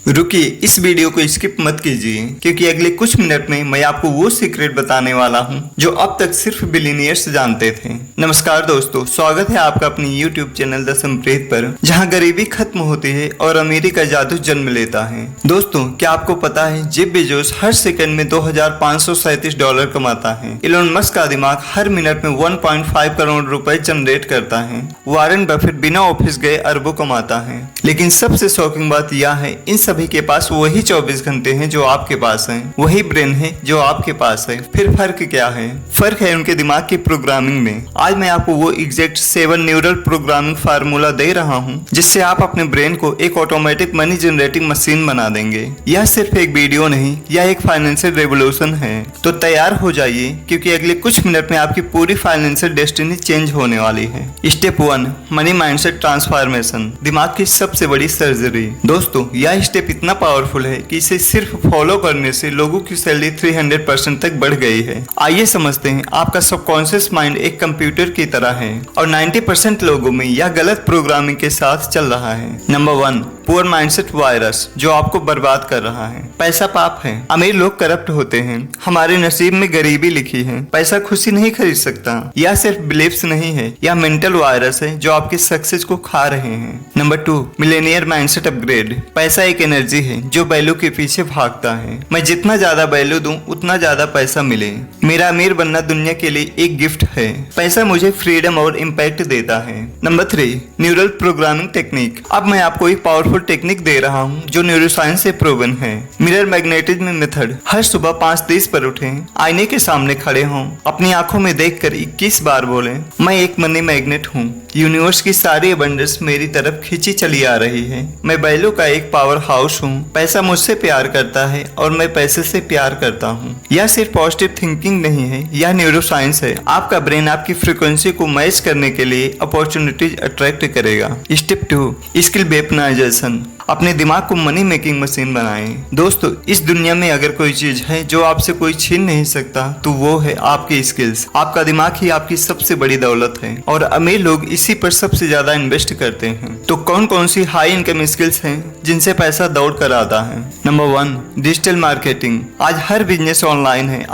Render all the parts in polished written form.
रुकिए, इस वीडियो को स्किप मत कीजिए क्योंकि अगले कुछ मिनट में मैं आपको वो सीक्रेट बताने वाला हूँ जो अब तक सिर्फ बिलियनियर्स जानते थे। नमस्कार दोस्तों, स्वागत है आपका अपनी YouTube चैनल द समप्रीत पर, जहाँ गरीबी खत्म होती है और अमीरी का जादू जन्म लेता है। दोस्तों, क्या आपको पता है जेफ बेजोस हर सेकंड में $2,537 कमाता है। इलोन मस्क का दिमाग हर मिनट में 1.5 करोड़ रुपए जनरेट करता है। वारेन बफेट बिना ऑफिस गए अरबों कमाता है। लेकिन सबसे शॉकिंग बात यह है, इन सभी के पास वही 24 घंटे हैं जो आपके पास हैं, वही ब्रेन है जो आपके पास है। फिर फर्क क्या है? फर्क है उनके दिमाग की प्रोग्रामिंग में। आज मैं आपको वो एग्जैक्ट 7 न्यूरल प्रोग्रामिंग फार्मूला दे रहा हूँ जिससे आप अपने ब्रेन को एक ऑटोमेटिक मनी जनरेटिंग मशीन बना देंगे। यह सिर्फ एक वीडियो नहीं, यह एक फाइनेंशियल रेवोल्यूशन है। तो तैयार हो जाइए क्योंकि अगले कुछ मिनट में आपकी पूरी फाइनेंशियल डेस्टिनी चेंज होने वाली है। स्टेप 1, मनी माइंडसेट ट्रांसफॉर्मेशन, दिमाग की सबसे बड़ी सर्जरी। दोस्तों, यह स्टेप इतना पावरफुल है कि इसे सिर्फ फॉलो करने से लोगों की सैलरी 300% तक बढ़ गई है। आइए समझते हैं। आपका सबकॉन्शियस माइंड एक कंप्यूटर की तरह है और 90% लोगों में यह गलत प्रोग्रामिंग के साथ चल रहा है। नंबर 1, पुअर माइंडसेट वायरस जो आपको बर्बाद कर रहा है। पैसा पाप है, अमीर लोग करप्ट होते हैं, हमारे नसीब में गरीबी लिखी है, पैसा खुशी नहीं खरीद सकता। यह सिर्फ बिलीफ्स नहीं है, यह मेंटल वायरस है जो आपके सक्सेस को खा रहे हैं। नंबर 2, मिलेनियर माइंडसेट अपग्रेड, पैसा एक एनर्जी है जो वैल्यू के पीछे भागता है। मैं जितना ज्यादा वैल्यू दूं उतना ज्यादा पैसा मिले। मेरा अमीर बनना दुनिया के लिए एक गिफ्ट है। पैसा मुझे फ्रीडम और इम्पैक्ट देता है। Number 3, neural programming technique. अब मैं आपको एक पावरफुल टेक्निक दे रहा हूँ जो न्यूरोसाइंस से प्रूवन है। Mirror magnetism method. हर सुबह 5:30 पर उठें, आईने के सामने खड़े हों, अपनी आंखों में देखकर 21 बार बोलें, मैं एक मनी मैग्नेट हूँ, यूनिवर्स की सारी अबंडेंस मेरी तरफ खींची चली आ रही है, मैं वैल्यू का एक पावर हाउस हूँ, पैसा मुझसे प्यार करता है और मैं पैसे से प्यार करता हूँ। यह सिर्फ पॉजिटिव थिंकिंग नहीं है, यह न्यूरोसाइंस है। आपका ब्रेन आपकी फ्रीक्वेंसी को मैच करने के लिए अपॉर्चुनिटीज अट्रैक्ट करेगा। स्टेप 2, स्किल वेपनाइजेशन, अपने दिमाग को मनी मेकिंग मशीन बनाएं। दोस्तों, इस दुनिया में अगर कोई चीज है जो आपसे कोई छीन नहीं सकता तो वो है आपकी स्किल्स। आपका दिमाग ही आपकी सबसे बड़ी दौलत है और अमीर लोग इसी पर सबसे ज्यादा इन्वेस्ट करते हैं। तो कौन कौन सी हाई इनकम स्किल्स हैं जिनसे पैसा दौड़ कर आता है? Number 1, digital marketing. आज हर बिजनेस ऑनलाइन है।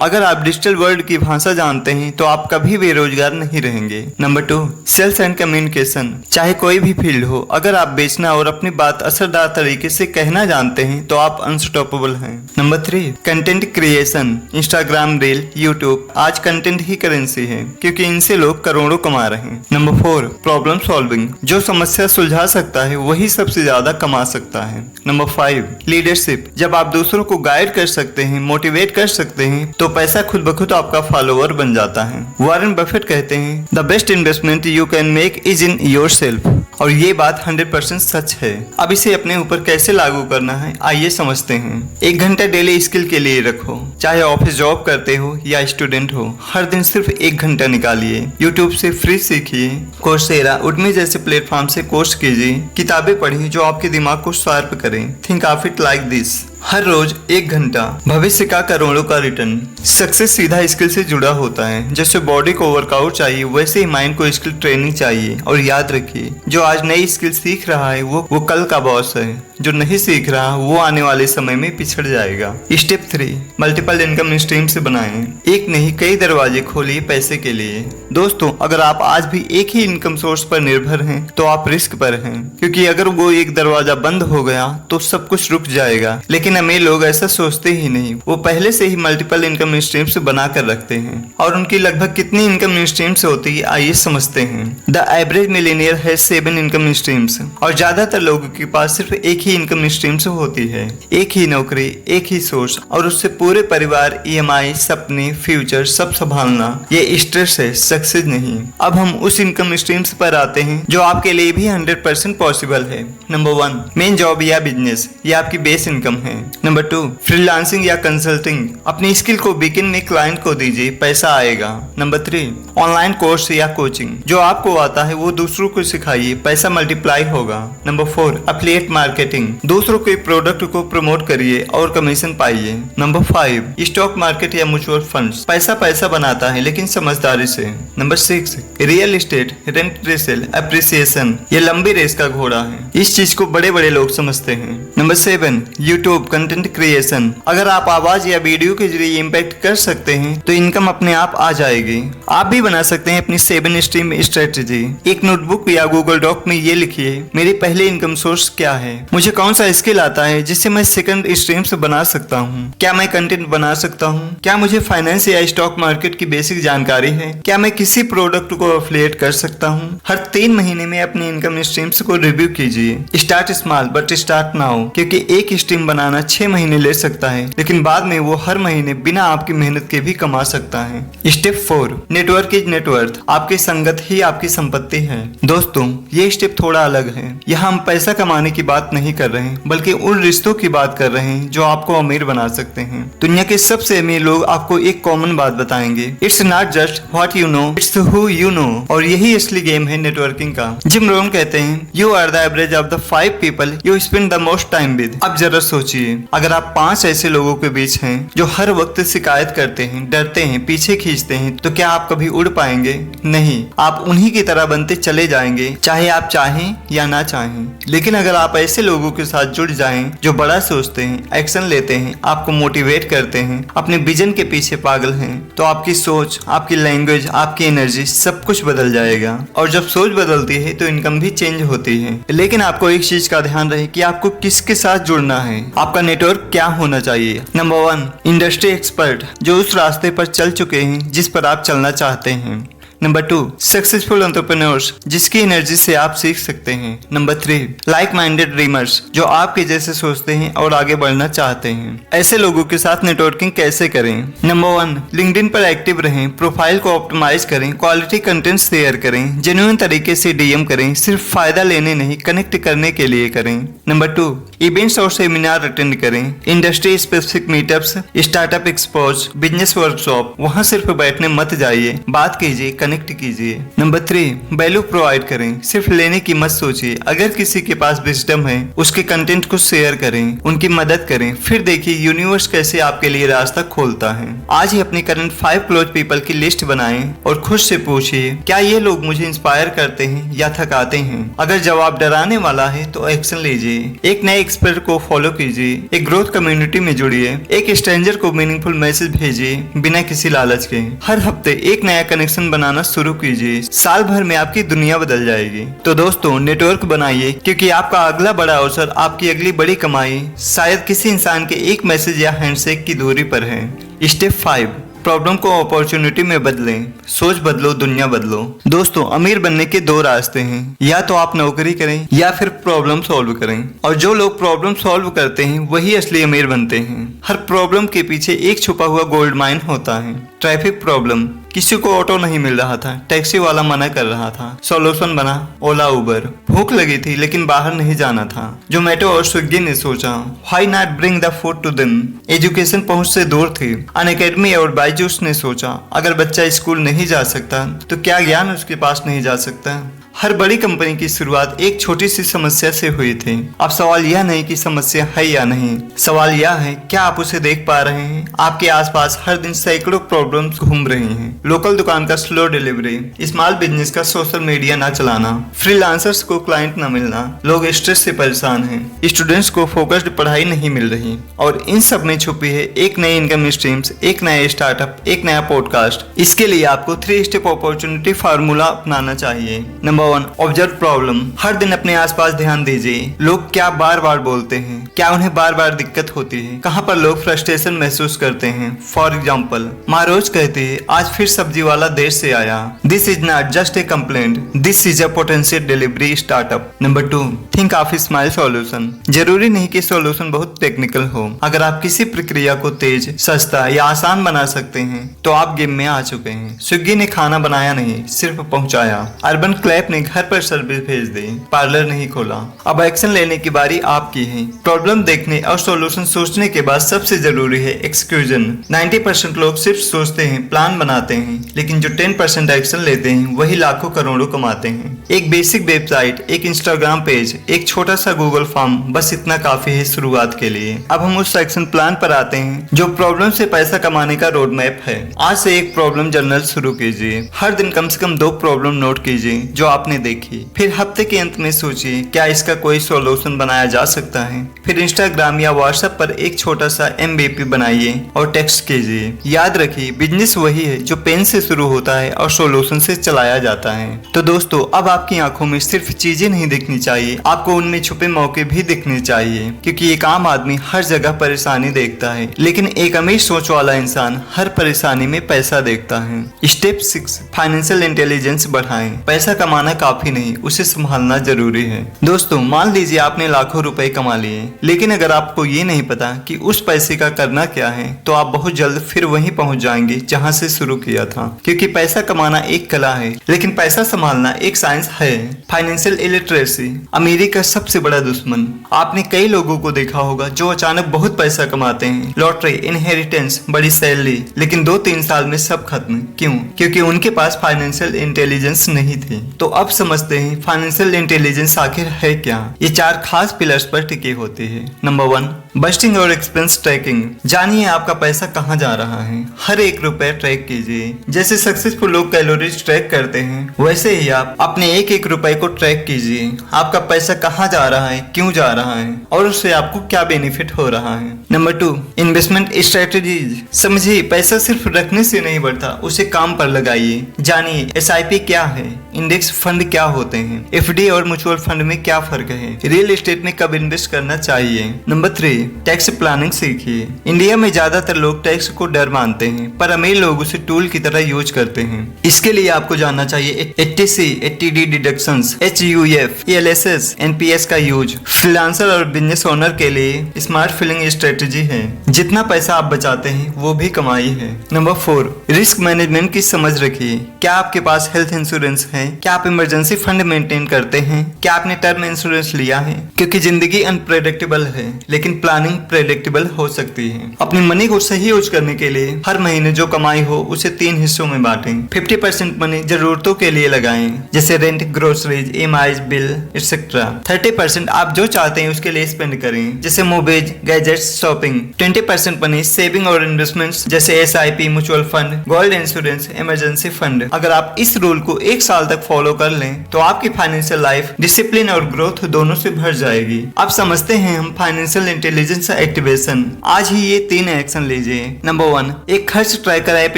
अगर आप डिजिटल वर्ल्ड की भाषा जानते हैं तो आप कभी बेरोजगार नहीं रहेंगे। Number 2, sales and communication. चाहे कोई भी फील्ड हो, अगर आप बेचना और अपनी बात असरदार तरीके से कहना जानते हैं तो आप अनस्टॉपेबल हैं। Number 3, content creation. Instagram, reel, YouTube, आज कंटेंट ही करेंसी है क्योंकि इनसे लोग करोड़ों कमा रहे हैं। Number 4, problem solving. जो समस्या सुलझा सकता है वही सबसे ज्यादा कमा सकता है। Number 5, leadership. जब आप दूसरों को गाइड कर सकते हैं, मोटिवेट कर सकते हैं तो पैसा खुद ब खुद आपका फॉलोअर बन जाता है। वारेन बफेट कहते हैं, the best investment you can make is in yourself, और ये बात 100% सच है। अब इसे अपने ऊपर कैसे लागू करना है, आइए समझते हैं। 1 घंटा डेली स्किल के लिए रखो। चाहे ऑफिस जॉब करते हो या स्टूडेंट हो, हर दिन सिर्फ 1 घंटा निकालिए। यूट्यूब से फ्री सीखिए, कोर्सेरा, उडमी जैसे प्लेटफॉर्म से कोर्स कीजिए, किताबें पढ़िए जो आपके दिमाग को शार्प करें। Think of it like this, हर रोज 1 घंटा, भविष्य का करोड़ों का रिटर्न। सक्सेस सीधा स्किल से जुड़ा होता है। जैसे बॉडी को वर्कआउट चाहिए वैसे ही माइंड को स्किल ट्रेनिंग चाहिए। और याद रखिए, जो आज नई स्किल सीख रहा है वो कल का बॉस है, जो नहीं सीख रहा वो आने वाले समय में पिछड़ जाएगा। स्टेप 3, मल्टीपल इनकम स्ट्रीम से बनाएं। एक नहीं, कई दरवाजे खोलिए पैसे के लिए। दोस्तों, अगर आप आज भी एक ही इनकम सोर्स पर निर्भर हैं तो आप रिस्क पर हैं, क्योंकि अगर वो एक दरवाजा बंद हो गया तो सब कुछ रुक जाएगा। लेकिन अमीर लोग ऐसा सोचते ही नहीं, वो पहले से ही मल्टीपल इनकम स्ट्रीम्स बना कर रखते हैं। और उनकी लगभग कितनी इनकम स्ट्रीम्स होती है, आइए समझते हैं। The average millionaire has 7 income streams, और ज्यादातर लोगों के पास सिर्फ एक ही इनकम स्ट्रीम्स होती है। एक ही नौकरी, एक ही सोर्स, और उससे पूरे परिवार, EMI, सपने, फ्यूचर सब संभालना। ये स्ट्रेस है, सक्सेस नहीं। अब हम उस इनकम स्ट्रीम्स पर आते हैं जो आपके लिए भी 100% पॉसिबल है। नंबर 1, मेन जॉब या बिजनेस, ये आपकी बेस इनकम है। नंबर 2, फ्रीलांसिंग या कंसल्टिंग। अपनी स्किल को वीकेंड में क्लाइंट को दीजिए, पैसा आएगा। नंबर 3, ऑनलाइन कोर्स या कोचिंग। जो आपको आता है वो दूसरों को सिखाइए, पैसा मल्टीप्लाई होगा। Number 4, affiliate marketing. मार्केटिंग, दूसरों के प्रोडक्ट को प्रमोट करिए और कमीशन पाइए। नंबर 5, स्टॉक मार्केट या म्यूचुअल फंड्स, पैसा पैसा बनाता है लेकिन समझदारी से। Number 6, real estate, rent resale, appreciation, ये लंबी रेस का घोड़ा है, इस चीज को बड़े बड़े लोग समझते हैं। नंबर 7, यूट्यूब कंटेंट क्रिएशन, अगर आप आवाज या वीडियो के जरिए इम्पैक्ट कर सकते हैं तो इनकम अपने आप आ जाएगी। आप भी बना सकते हैं अपनी 7 स्ट्रीम स्ट्रेटेजी। एक नोटबुक या गूगल डॉक में ये लिखिए, मेरी पहले इनकम सोर्स क्या है, मुझे कौन सा स्किल आता है जिससे मैं सेकंड स्ट्रीम से बना सकता हूँ, क्या मैं कंटेंट बना सकता हूँ, क्या मुझे फाइनेंस या स्टॉक मार्केट की बेसिक जानकारी है, क्या मैं किसी प्रोडक्ट को एफिलिएट कर सकता हूँ। हर 3 महीने में अपनी इनकम स्ट्रीम्स को रिव्यू कीजिए। Start small but start now, क्योंकि एक स्ट्रीम बनाना 6 महीने ले सकता है लेकिन बाद में वो हर महीने बिना आपकी मेहनत के भी कमा सकता है। स्टेप 4, नेटवर्क इज नेटवर्थ, आपकी संगत ही आपकी संपत्ति है। दोस्तों ये स्टेप थोड़ा अलग है, यहाँ हम पैसा कमाने की बात नहीं कर रहे हैं बल्कि उन रिश्तों की बात कर रहे हैं जो आपको अमीर बना सकते हैं। दुनिया के सबसे अमीर लोग आपको एक कॉमन बात बताएंगे, it's not just what you know, it's who you know. और यही असली गेम है नेटवर्किंग का। जिम रोहन कहते हैं, you are the average of the 5 people you spend the most time with. अब जरा सोचिए, अगर आप 5 ऐसे लोगों के बीच हैं जो हर वक्त शिकायत करते हैं, डरते हैं, पीछे खींचते हैं, तो क्या आप कभी उड़ पाएंगे? नहीं, आप उन्हीं की तरह बनते चले जाएंगे, चाहे आप चाहें या ना चाहें। लेकिन अगर आप ऐसे लोगों के साथ जुड़ जाएं जो बड़ा सोचते हैं, एक्शन लेते हैं, आपको मोटिवेट करते हैं, अपने विजन के पीछे पागल हैं, तो आपकी सोच, आपकी लैंग्वेज, आपकी एनर्जी सब कुछ बदल जाएगा। और जब सोच बदलती है तो इनकम भी चेंज होती है। लेकिन आपको एक चीज का ध्यान रहे कि आपको किसके साथ जुड़ना है, आपका नेटवर्क क्या होना चाहिए। नंबर 1, इंडस्ट्री एक्सपर्ट, जो उस रास्ते पर चल चुके हैं जिस पर आप चलना चाहते हैं। नंबर 2, सक्सेसफुल एंटरप्रेन्योर्स, जिसकी एनर्जी से आप सीख सकते हैं। नंबर 3, लाइक माइंडेड ड्रीमर्स, जो आपके जैसे सोचते हैं और आगे बढ़ना चाहते हैं। ऐसे लोगों के साथ नेटवर्किंग कैसे करें? नंबर 1, लिंक्डइन पर एक्टिव रहें, प्रोफाइल को ऑप्टिमाइज करें, क्वालिटी कंटेंट शेयर करें, जेन्युइन तरीके से डीएम करें, सिर्फ फायदा लेने नहीं कनेक्ट करने के लिए करें। नंबर 2, इवेंट्स और सेमिनार अटेंड करें, industry specific meetups, startup expose, business workshop, वहां सिर्फ बैठने मत जाइए, बात कीजिए, कनेक्ट कीजिए। नंबर 3, वैल्यू प्रोवाइड करें, सिर्फ लेने की मत सोचिए। अगर किसी के पास विजडम है, उसके कंटेंट को शेयर करें, उनकी मदद करें, फिर देखिए यूनिवर्स कैसे आपके लिए रास्ता खोलता है। आज ही अपनी करंट 5 क्लोज पीपल की लिस्ट बनाएं और खुद से पूछिए, क्या ये लोग मुझे इंस्पायर करते हैं या थकाते हैं? अगर जवाब डराने वाला है तो एक्शन लीजिए। एक नए एक्सपर्ट को फॉलो कीजिए, एक ग्रोथ कम्युनिटी में जुड़िए, एक स्ट्रेंजर को मीनिंगफुल मैसेज भेजिए बिना किसी लालच के। हर हफ्ते एक नया कनेक्शन बनाना शुरू कीजिए, साल भर में आपकी दुनिया बदल जाएगी। तो दोस्तों नेटवर्क बनाइए, क्योंकि आपका अगला बड़ा अवसर, आपकी अगली बड़ी कमाई शायद किसी इंसान के एक मैसेज या हैंडशेक की दूरी पर है। स्टेप 5, प्रॉब्लम को अपॉर्चुनिटी में बदलें, सोच बदलो, दुनिया बदलो। दोस्तों अमीर बनने के 2 रास्ते हैं, या तो आप नौकरी करें या फिर प्रॉब्लम सॉल्व करें। और जो लोग प्रॉब्लम सॉल्व करते हैं वही असली अमीर बनते हैं। हर प्रॉब्लम के पीछे एक छुपा हुआ गोल्ड माइन होता है। ट्रैफिक प्रॉब्लम, किसी को ऑटो नहीं मिल रहा था, टैक्सी वाला मना कर रहा था, सॉल्यूशन बना ओला उबर। भूख लगी थी लेकिन बाहर नहीं जाना था, जोमेटो और स्विगी ने सोचा, why not bring the food to them. Education पहुंच से दूर थी, अनअकैडमी और बायजूस ने सोचा, अगर बच्चा स्कूल नहीं जा सकता तो क्या ज्ञान उसके पास नहीं जा सकता। हर बड़ी कंपनी की शुरुआत एक छोटी सी समस्या से हुई थी। अब सवाल यह नहीं कि समस्या है या नहीं, सवाल यह है क्या आप उसे देख पा रहे हैं। आपके आसपास हर दिन सैकड़ों प्रॉब्लम्स घूम रही हैं। लोकल दुकान का स्लो डिलीवरी, स्मॉल बिजनेस का सोशल मीडिया ना चलाना, फ्रीलांसर्स को क्लाइंट ना मिलना, लोग स्ट्रेस से परेशान हैं, स्टूडेंट्स को फोकस्ड पढ़ाई नहीं मिल रही। और इन सब में छुपी है एक नई इनकम स्ट्रीम्स, एक नया स्टार्टअप, एक नया पॉडकास्ट। इसके लिए आपको 3 स्टेप अपॉर्चुनिटी फार्मूला अपनाना चाहिए। Number 1, observe problem. हर दिन अपने आसपास ध्यान दीजिए, लोग क्या बार बार बोलते हैं, क्या उन्हें बार बार दिक्कत होती है, कहाँ पर लोग फ्रस्ट्रेशन महसूस करते हैं। फॉर एग्जाम्पल, माँ रोज कहती है, आज फिर सब्जी वाला देर से आया। This is not just a complaint, this is a potential delivery startup. Number 2, think of smile solution. जरूरी नहीं कि सॉल्यूशन बहुत टेक्निकल हो। अगर आप किसी प्रक्रिया को तेज, सस्ता या आसान बना सकते हैं तो आप गेम में आ चुके हैं। स्विगी ने खाना बनाया नहीं, सिर्फ पहुंचाया। अर्बन क्लैप ने अपने घर पर सर्विस भेज दे, पार्लर नहीं खोला। अब एक्शन लेने की बारी आपकी है। प्रॉब्लम देखने और सॉल्यूशन सोचने के बाद सबसे जरूरी है एक्सक्यूजन। 90% लोग सिर्फ सोचते हैं, प्लान बनाते हैं, लेकिन जो 10% एक्शन लेते हैं वही लाखों करोड़ों कमाते हैं। एक बेसिक वेबसाइट, एक इंस्टाग्राम पेज, एक छोटा सा गूगल फॉर्म, बस इतना काफी है शुरुआत के लिए। अब हम उस एक्शन प्लान पर आते हैं जो प्रॉब्लम से पैसा कमाने का रोड मैप है। आज से एक प्रॉब्लम जर्नल शुरू कीजिए। हर दिन कम से कम 2 प्रॉब्लम नोट कीजिए जो आपने देखी। फिर हफ्ते के अंत में सोचिए क्या इसका कोई सॉल्यूशन बनाया जा सकता है। फिर इंस्टाग्राम या व्हाट्सएप पर एक छोटा सा MVP बनाइए और टेक्स्ट कीजिए। याद रखिए, बिजनेस वही है जो पेन से शुरू होता है और सॉल्यूशन से चलाया जाता है। तो दोस्तों, अब आपकी आंखों में सिर्फ चीजें नहीं दिखनी चाहिए, आपको उनमें छुपे मौके भी दिखने चाहिए, क्योंकि एक आम आदमी हर जगह परेशानी देखता है, लेकिन एक अमीर सोच वाला इंसान हर परेशानी में पैसा देखता है। स्टेप 6, फाइनेंशियल इंटेलिजेंस बढ़ाएं। पैसा कमाना काफी नहीं, उसे संभालना जरूरी है। दोस्तों, मान लीजिए आपने लाखों रुपए कमा लिए, लेकिन अगर आपको ये नहीं पता कि उस पैसे का करना क्या है, तो आप बहुत जल्द फिर वहीं पहुंच जाएंगे जहां से शुरू किया था। क्योंकि पैसा कमाना एक कला है, लेकिन पैसा संभालना एक साइंस है। फाइनेंशियल इलिटरेसी अमीरी का सबसे बड़ा दुश्मन। आपने कई लोगों को देखा होगा जो अचानक बहुत पैसा कमाते हैं, लॉटरी, इनहेरिटेंस, बड़ी सैलरी, लेकिन 2-3 साल में सब खत्म। क्यों? क्योंकि उनके पास फाइनेंशियल इंटेलिजेंस नहीं थी। तो अब समझते हैं फाइनेंशियल इंटेलिजेंस आखिर है क्या। ये 4 खास पिलर्स पर टिकी होती है। नंबर 1, बजटिंग और एक्सपेंस ट्रैकिंग। जानिए आपका पैसा कहाँ जा रहा है, हर एक रुपए ट्रैक कीजिए। जैसे सक्सेसफुल लोग कैलोरीज ट्रैक करते हैं, वैसे ही आप अपने एक एक रुपए को ट्रैक कीजिए। आपका पैसा कहाँ जा रहा है, क्यों जा रहा है और उससे आपको क्या बेनिफिट हो रहा है। Number 2, investment strategies. समझिए, पैसा सिर्फ रखने से नहीं बढ़ता, उसे काम पर लगाइए। जानिए SIP क्या है, इंडेक्स फंड क्या होते हैं, FD और म्यूचुअल फंड में क्या फर्क है, रियल एस्टेट में कब इन्वेस्ट करना चाहिए। नंबर 3, टैक्स प्लानिंग सीखिए। इंडिया में ज्यादातर लोग टैक्स को डर मानते हैं, पर अमीर लोग उसे टूल की तरह यूज करते हैं। इसके लिए आपको जानना चाहिए 80C, 80D deductions, HUF, ELSS, NPS का यूज। फ्रीलांसर और बिजनेस ओनर के लिए स्मार्ट फिलिंग स्ट्रेटेजी है। जितना पैसा आप बचाते हैं वो भी कमाई है। नंबर 4, रिस्क मैनेजमेंट की समझ रखिए। क्या आपके पास हेल्थ इंश्योरेंस है? क्या आप इमरजेंसी फंड मेंटेन करते हैं? क्या आपने टर्म इंश्योरेंस लिया है? क्योंकि जिंदगी अनप्रेडिक्टेबल है, लेकिन प्लानिंग प्रेडिक्टेबल हो सकती है। अपनी मनी को सही यूज करने के लिए हर महीने जो कमाई हो उसे 3 हिस्सों में बांटें। 50% मनी जरूरतों के लिए लगाएं, जैसे rent, groceries, EMIs, bill etcetera. 30% आप जो चाहते हैं उसके लिए स्पेंड करें, जैसे movies, gadgets, shopping. 20% money saving और इन्वेस्टमेंट्स, जैसे SIP, mutual fund, gold insurance, emergency fund. अगर आप इस रूल को 1 साल तक फॉलो कर लें तो आपकी फाइनेंशियल लाइफ डिसिप्लिन और ग्रोथ दोनों से भर जाएगी। अब समझते हैं हम फाइनेंशियल इंटेलिजेंस एक्टिवेशन। आज ही ये 3 एक्शन लीजिए। नंबर 1, एक खर्च ट्रैकर ऐप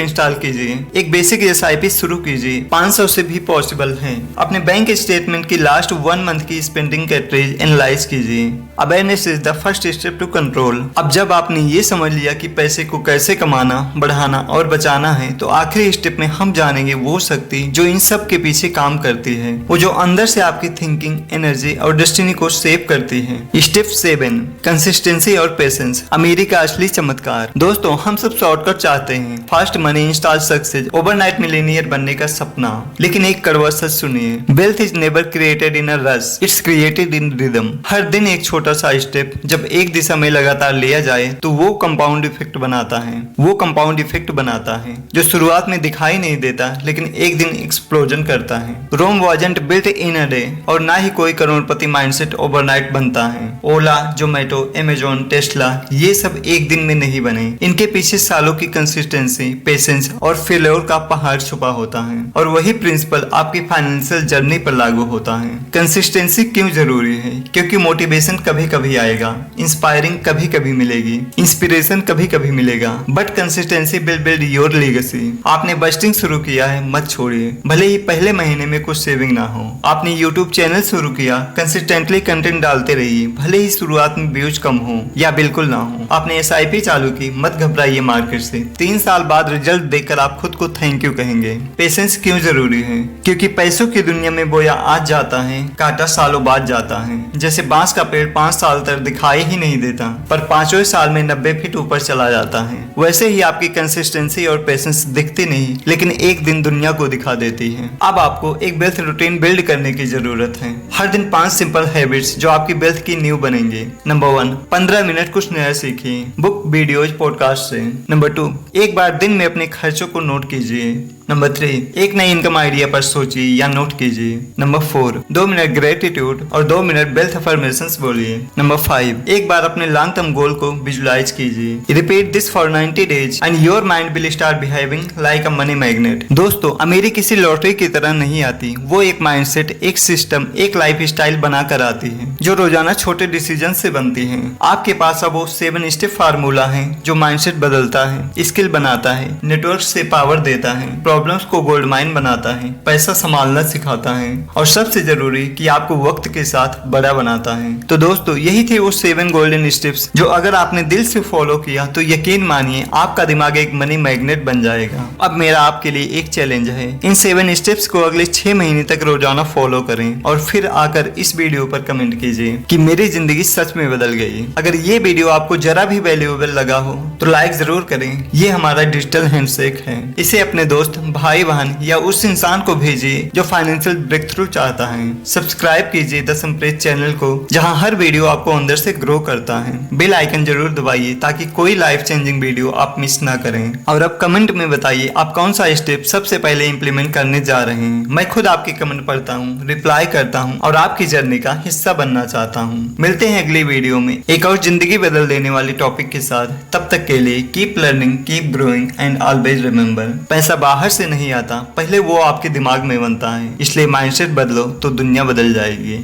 इंस्टॉल कीजिए। एक बेसिक SIP शुरू कीजिए, 500 से भी पॉसिबल है। अपने बैंक स्टेटमेंट की लास्ट 1 मंथ की स्पेंडिंग कैटरेज एनालाइज कीजिए। Awareness is the first step to control. अब जब आपने ये समझ लिया कि पैसे को कैसे कमाना, बढ़ाना और बचाना है, तो आखिरी स्टेप में हम जानेंगे वो शक्ति जो इन सब के पीछे काम करती है, वो जो अंदर से आपकी थिंकिंग, एनर्जी और डेस्टिनी को सेव करती है। स्टेप 7, कंसिस्टेंसी और पेशेंस, अमीरी का असली चमत्कार। दोस्तों, हम सब शॉर्टकट चाहते हैं, fast money, instant success, overnight millionaire बनने का सपना। लेकिन एक कड़वा सच सुनिए, wealth is never created in a rush, it's created in rhythm. हर दिन एक छोटा सा स्टेप जब एक दिशा में लगातार लिया जाए तो वो कंपाउंड इफेक्ट बनाता है। वो कंपाउंड इफेक्ट बनाता है जो शुरुआत में दिखाई नहीं देता, लेकिन एक दिन एक्सप्लोजन करता है। Rome wasn't built in a day, और ना ही कोई करोड़पति माइंडसेट ओवरनाइट बनता है। ओला, जोमेटो, अमेज़न, टेस्ला, ये सब एक दिन में नहीं बने। इनके पीछे सालों की कंसिस्टेंसी, पेशेंस और फेल्योर का पहाड़ छुपा होता है। और वही प्रिंसिपल आपकी फाइनेंशियल जर्नी पर लागू होता है। कंसिस्टेंसी क्यों जरूरी है? क्योंकि मोटिवेशन कभी कभी आएगा, इंस्पायरिंग कभी कभी मिलेगी, इंस्पिरेशन कभी कभी मिलेगा, but consistency will build your legacy. आपने बजटिंग शुरू किया है, मत छोड़िए, भले ही पहले महीने में कुछ सेविंग ना हो। आपने यूट्यूब चैनल शुरू किया, कंसिस्टेंटली कंटेंट डालते रहिए, भले ही शुरुआत में व्यूज कम हो या बिल्कुल ना हो। आपने SIP चालू की, मत घबराइए मार्केट से। 3 साल बाद रिजल्ट देखकर आप खुद को थैंक यू कहेंगे। पेशेंस क्यों जरूरी है? क्योंकि पैसों की दुनिया में बोया आज जाता है, काटा सालों बाद जाता है। जैसे बांस का पेड़ 5 साल तक दिखाई ही नहीं देता, पर 5वें साल में 90 फीट ऊपर चला जाता है। वैसे ही आपकी कंसिस्टेंसी और पेशेंस दिखती नहीं, लेकिन एक दिन दुनिया को दिखा देती है। अब आपको एक वेल्थ रूटीन बिल्ड करने की जरूरत है। हर दिन 5 सिंपल हैबिट्स जो आपकी वेल्थ की नींव बनेंगे। नंबर 1, 15 मिनट कुछ नया सीखिए, बुक, वीडियोज, पॉडकास्ट से। नंबर 2, एक बार दिन में अपने खर्चों को नोट कीजिए। नंबर 3, एक नई इनकम आइडिया पर सोचिए या नोट कीजिए। नंबर 4, 2 मिनट ग्रेटिट्यूड और 2 मिनट वेल्थ अफर्मेशंस बोलिए। नंबर 5, एक बार अपने लॉन्ग टर्म गोल को विजुलाइज कीजिए। Repeat this for 90 days and your mind will start behaving like a money magnet. दोस्तों, अमीरी किसी लॉटरी की तरह नहीं आती, वो एक माइंडसेट, एक सिस्टम, एक लाइफ स्टाइल बना कर आती है, जो रोजाना छोटे डिसीजन से बनती है। आपके पास अब वो 7 स्टेप फार्मूला है जो माइंडसेट बदलता है, स्किल बनाता है, नेटवर्क से पावर देता है, प्रॉब्लम्स को गोल्ड माइन बनाता है, पैसा संभालना सिखाता है और सबसे जरूरी कि आपको वक्त के साथ बड़ा बनाता है। तो दोस्तों, यही थे वो 7 गोल्डन स्टेप्स जो अगर आपने दिल से फॉलो किया तो यकीन मानिए आपका दिमाग एक मनी मैग्नेट बन जाएगा। अब मेरा आपके लिए एक चैलेंज है, इन 7 स्टेप्स को अगले 6 महीने तक रोजाना फॉलो करें और फिर आकर इस वीडियो पर कमेंट कीजिए कि मेरी जिंदगी सच में बदल गई। अगर ये वीडियो आपको जरा भी वैल्यूएबल लगा हो तो लाइक जरूर करें। ये हमारा डिजिटल हैंडशेक है, इसे अपने दोस्त, भाई बहन या उस इंसान को भेजिए जो फाइनेंशियल ब्रेक थ्रू चाहता है। सब्सक्राइब कीजिए द संप्रेत चैनल को, जहां हर वीडियो आपको अंदर से ग्रो करता है। बेल आइकन जरूर दबाइए ताकि कोई लाइफ चेंजिंग वीडियो आप मिस ना करें। और अब कमेंट में बताइए आप कौन सा स्टेप सबसे पहले इम्प्लीमेंट करने जा रहे हैं। मैं खुद आपके कमेंट पढ़ता हूँ, रिप्लाई करता हूँ और आपकी जर्नी का हिस्सा बनना चाहता हूँ। मिलते हैं अगली वीडियो में एक और जिंदगी बदल देने वाली टॉपिक के साथ। तब तक के लिए keep learning, keep growing and always remember, पैसा बाहर से नहीं आता, पहले वो आपके दिमाग में बनता है। इसलिए माइंडसेट बदलो तो दुनिया बदल जाएगी।